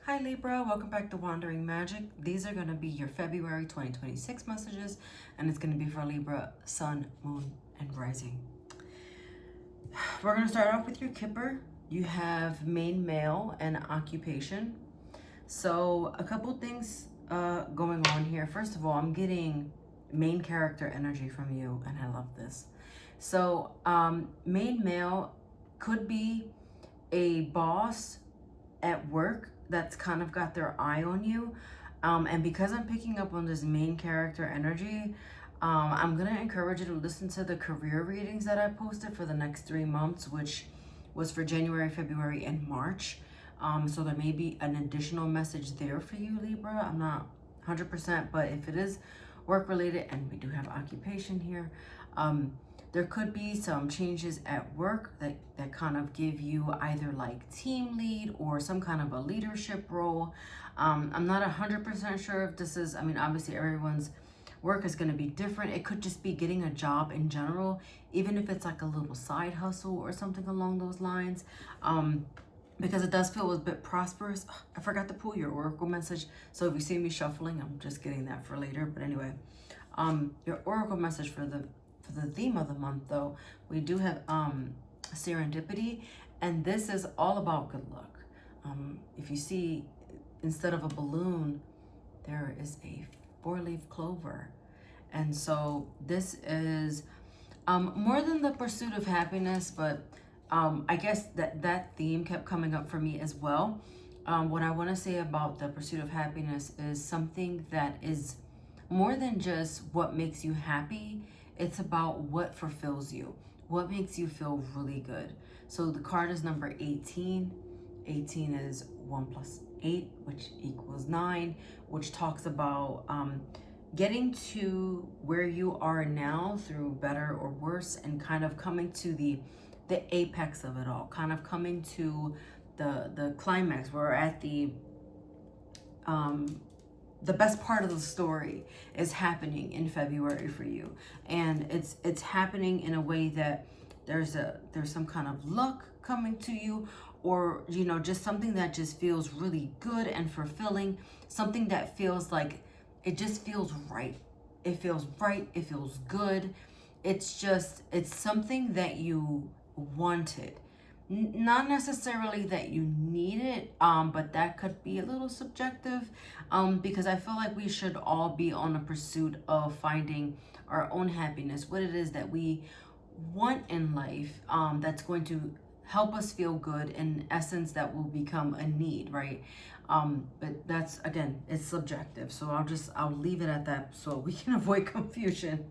Hi Libra, welcome back to Wandering Magic. These are going to be your February 2026 messages, and it's going to be for Libra, Sun, Moon, and Rising. We're going to start off with your Kipper. You have main male and occupation. So a couple things going on here. First of all, I'm getting main character energy from you, and I love this. So main male could be a boss at work that's kind of got their eye on you. And because I'm picking up on this main character energy, I'm going to encourage you to listen to the career readings that I posted for the next 3 months, which was for January, February, and March. So there may be an additional message there for you, Libra. I'm not 100%, but if it is work related, and we do have occupation here, there could be some changes at work that kind of give you either like team lead or some kind of a leadership role. I'm not 100% sure if this is, obviously everyone's work is going to be different. It could just be getting a job in general, even if it's like a little side hustle or something along those lines. Because it does feel a bit prosperous. I forgot to pull your oracle message, so if you see me shuffling, I'm just getting that for later. But anyway, your oracle message for the theme of the month, though, we do have serendipity, and this is all about good luck. If you see, instead of a balloon, there is a 4-leaf clover, and so this is more than the pursuit of happiness, but I guess that theme kept coming up for me as well. What I want to say about the pursuit of happiness is something that is more than just what makes you happy. It's about what fulfills you, what makes you feel really good. So the card is number 18. 18 is 1 plus 8, which equals 9, which talks about getting to where you are now through better or worse, and kind of coming to the apex of it all, kind of coming to the climax. We're at the best part of the story is happening in February for you, and it's happening in a way that there's some kind of luck coming to you, or just something that just feels really good and fulfilling, something that feels like it just feels right. It feels right, it feels good. It's something that you wanted. Not necessarily that you need it, but that could be a little subjective, because I feel like we should all be on a pursuit of finding our own happiness, what it is that we want in life, that's going to help us feel good. In essence, that will become a need, right? But that's, again, it's subjective, so I'll leave it at that so we can avoid confusion,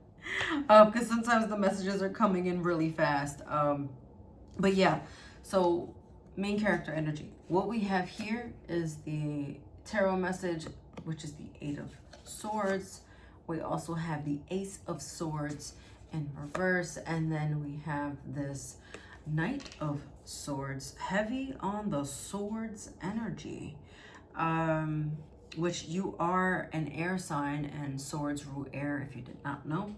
because sometimes the messages are coming in really fast. But yeah, so main character energy. What we have here is the tarot message, which is the 8 of Swords. We also have the Ace of Swords in reverse, and then we have this Knight of Swords, heavy on the swords energy, which you are an air sign, and swords rule air, if you did not know.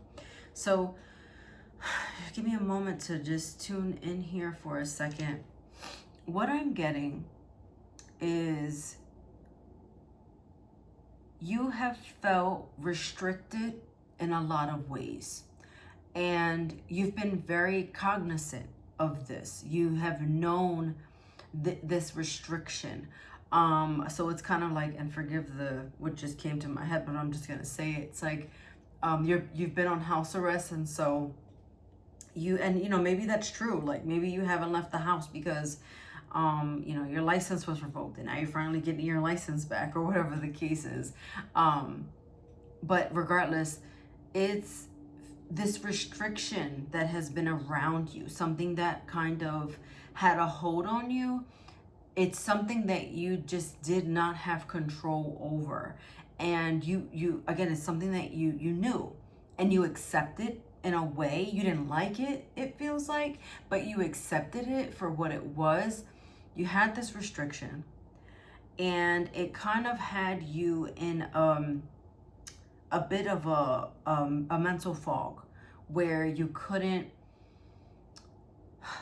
So give me a moment to just tune in here for a second. What I'm getting is you have felt restricted in a lot of ways, and you've been very cognizant of this. You have known this restriction. So it's kind of like, and forgive what just came to my head, but I'm just gonna say it. It's like you've been on house arrest, and so maybe that's true. Like maybe you haven't left the house because your license was revoked, and now you're finally getting your license back, or whatever the case is. But regardless, it's this restriction that has been around you, something that kind of had a hold on you. It's something that you just did not have control over, and you again, it's something that you knew and you accepted. In a way, you didn't like it, it feels like, but you accepted it for what it was. You had this restriction, and it kind of had you in a bit of a mental fog, where you couldn't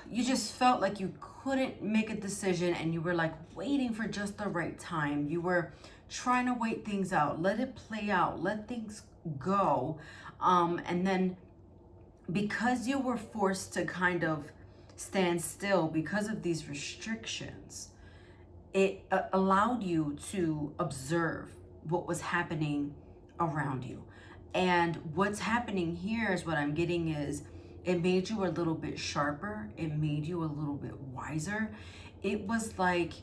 you just felt like you couldn't make a decision, and you were like waiting for just the right time. You were trying to wait things out, let it play out, let things go. And then because you were forced to kind of stand still because of these restrictions, it allowed you to observe what was happening around you. And what's happening here is, what I'm getting is, it made you a little bit sharper. It made you a little bit wiser. It was like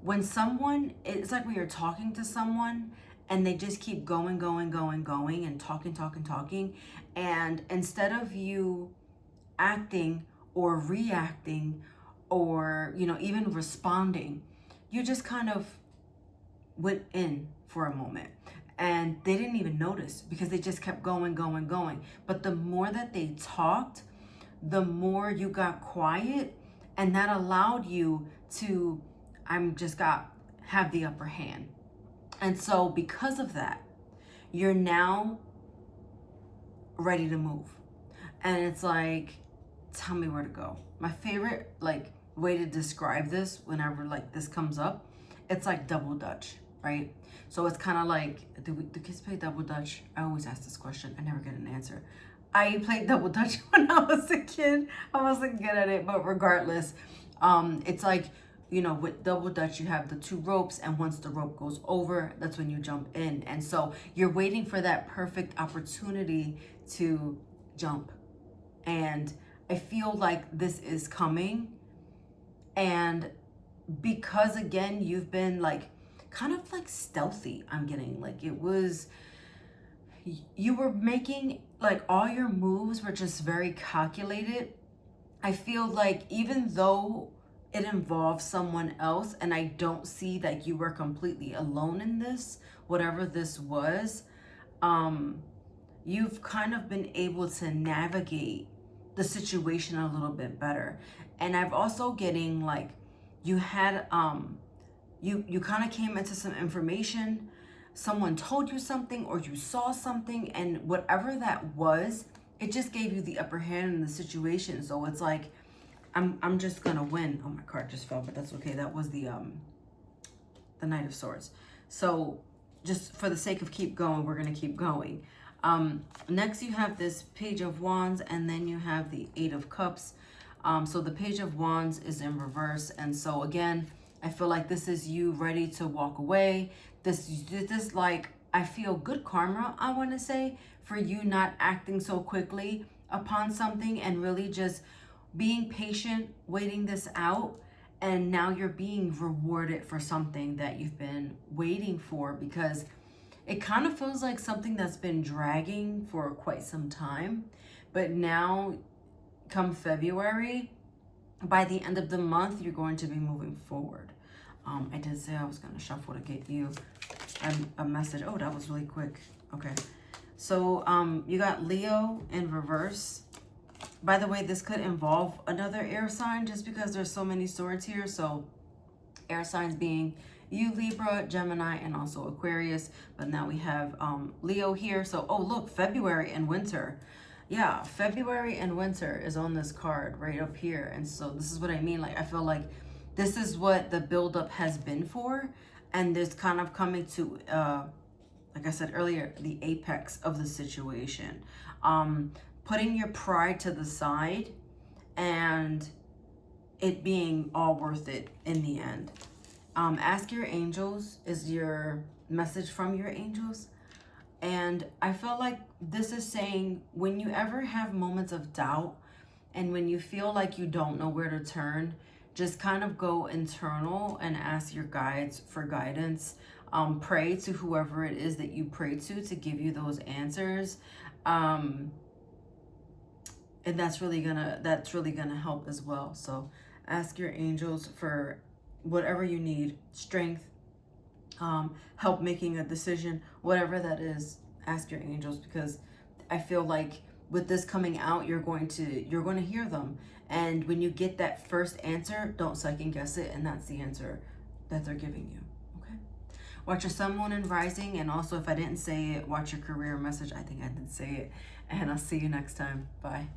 when someone, it's like when you're talking to someone and they just keep going and talking. And instead of you acting or reacting or, even responding, you just kind of went in for a moment. And they didn't even notice because they just kept going. But the more that they talked, the more you got quiet, and that allowed you to, have the upper hand. And so because of that, you're now ready to move. And it's like, tell me where to go. My favorite way to describe this whenever this comes up, it's like double dutch, right? So it's kind of like, do kids play double dutch? I always ask this question. I never get an answer. I played double dutch when I was a kid. I wasn't good at it, but regardless, it's like, with double dutch, you have the 2 ropes, and once the rope goes over, that's when you jump in. And so you're waiting for that perfect opportunity to jump. And I feel like this is coming. And because again, you've been kind of stealthy, I'm getting you were making all your moves were just very calculated. I feel like even though it involves someone else, and I don't see that you were completely alone in this, whatever this was, you've kind of been able to navigate the situation a little bit better. And I've also getting you had you kind of came into some information, someone told you something, or you saw something, and whatever that was, it just gave you the upper hand in the situation. So it's like, I'm just gonna win. Oh, my card just fell, but that's okay. That was the Knight of Swords. So just for the sake of keep going, we're gonna keep going. Next you have this Page of Wands, and then you have the 8 of Cups. So the Page of Wands is in reverse, and so again, I feel like this is you ready to walk away. This I feel good karma, I want to say, for you not acting so quickly upon something and really just being patient, waiting this out. And now you're being rewarded for something that you've been waiting for, because it kind of feels like something that's been dragging for quite some time. But now, come February, by the end of the month, you're going to be moving forward. I did say I was going to shuffle to get you a message. Oh, that was really quick. Okay. So you got Leo in reverse. By the way, this could involve another air sign just because there's so many swords here. So air signs being you, Libra, Gemini, and also Aquarius. But now we have Leo here. So, oh, look, February and winter. Yeah, February and winter is on this card right up here. And so this is what I mean. I feel like this is what the buildup has been for. And this kind of coming to, like I said earlier, the apex of the situation. Putting your pride to the side and it being all worth it in the end. Ask your angels is your message from your angels. And I feel like this is saying, when you ever have moments of doubt and when you feel like you don't know where to turn, just kind of go internal and ask your guides for guidance. Pray to whoever it is that you pray to give you those answers. And that's really gonna help as well. So ask your angels for whatever you need, strength, help making a decision, whatever that is. Ask your angels, because I feel like with this coming out, you're going to hear them. And when you get that first answer, don't second guess it, and that's the answer that they're giving you. Okay. Watch your sun, moon, and rising. And also, if I didn't say it, watch your career message. I think I did say it. And I'll see you next time. Bye.